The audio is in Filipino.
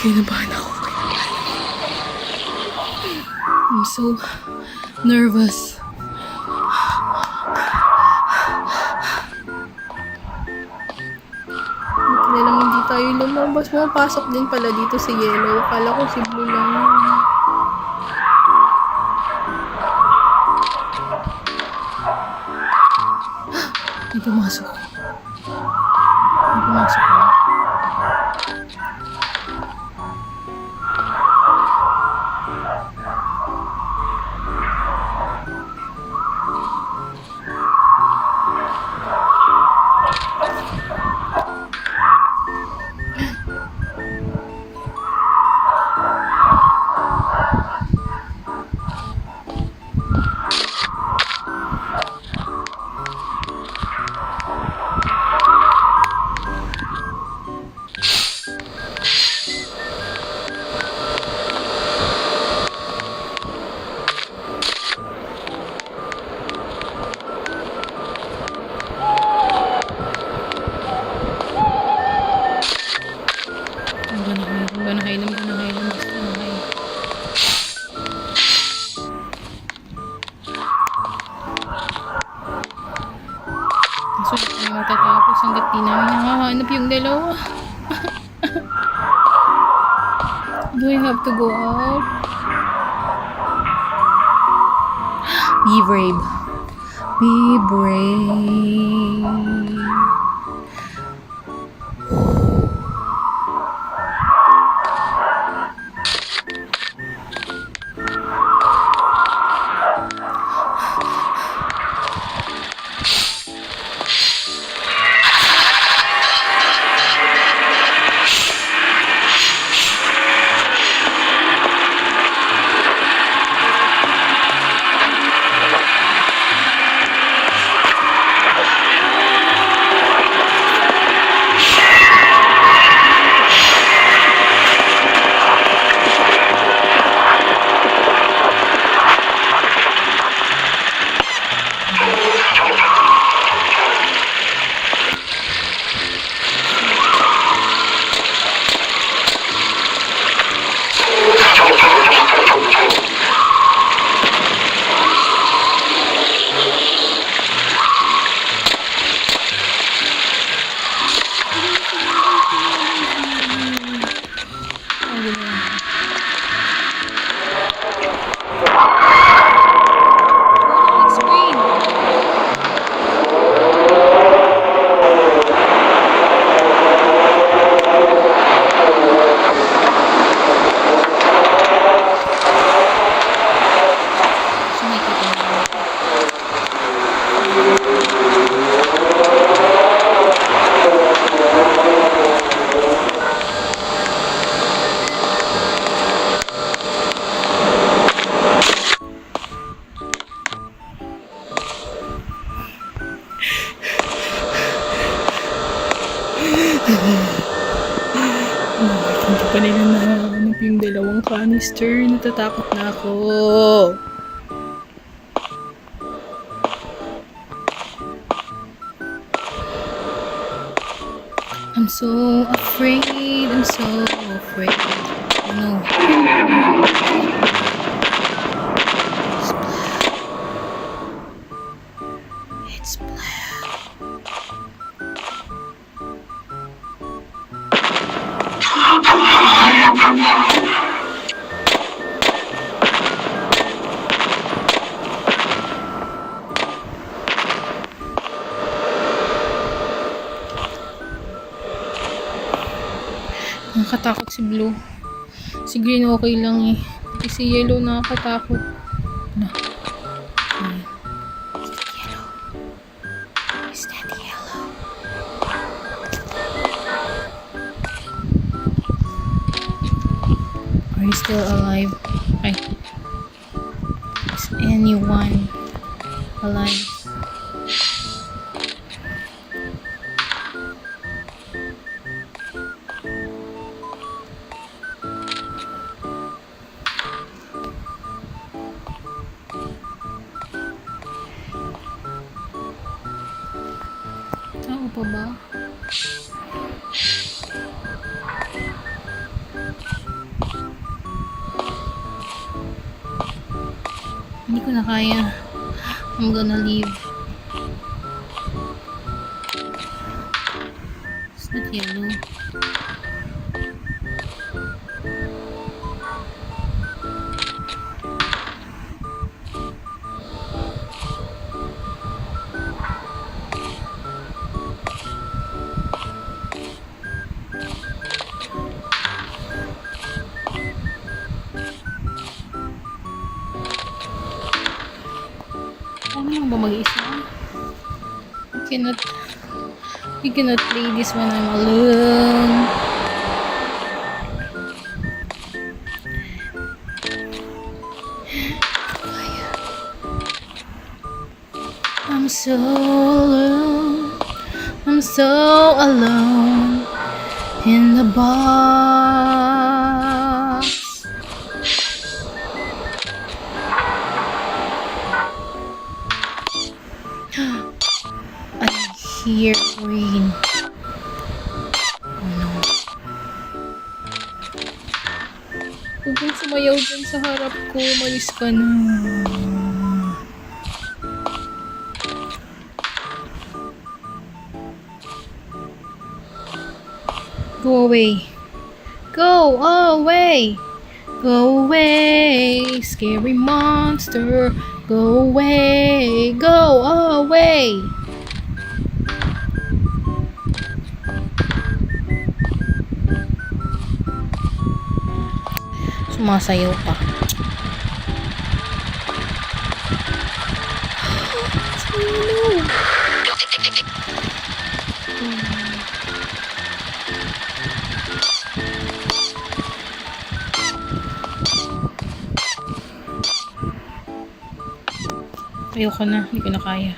Kinabahan ako. I'm so nervous. Buti na lang hindi tayo lumabas. Pumapasok din pala dito si Yellow. Akala ko si Blue lang. May pumasok. May pumasok na. So, hindi matatapos hanggat di namin nakahanap yung dalawa. Do I have to go out? Be brave. Be brave. Hindi pa nila nahanap yung dalawang canister. Natatakot na ako. I'm so afraid. I'm so afraid. No. It's black. Nakakatakot si Blue. Si Green okay lang eh. Si Yellow nakakatakot. Na. Is that Yellow? Are you still alive? Ay. Is anyone alive? pa ba? Hindi ko na kaya. I'm gonna leave. It's not yellow. Ano lang ba mag-isa? I cannot play this when I'm alone. I'm so alone. I'm so alone in the box. I hear rain. Oh no. Huwag kang sumayaw dyan sa harap ko. Umalis ka na. Go away. Go away. Go away. Scary monster. Go away. Go away. Sumasayaw pa. Sino? Ayoko na, hindi ko na kaya.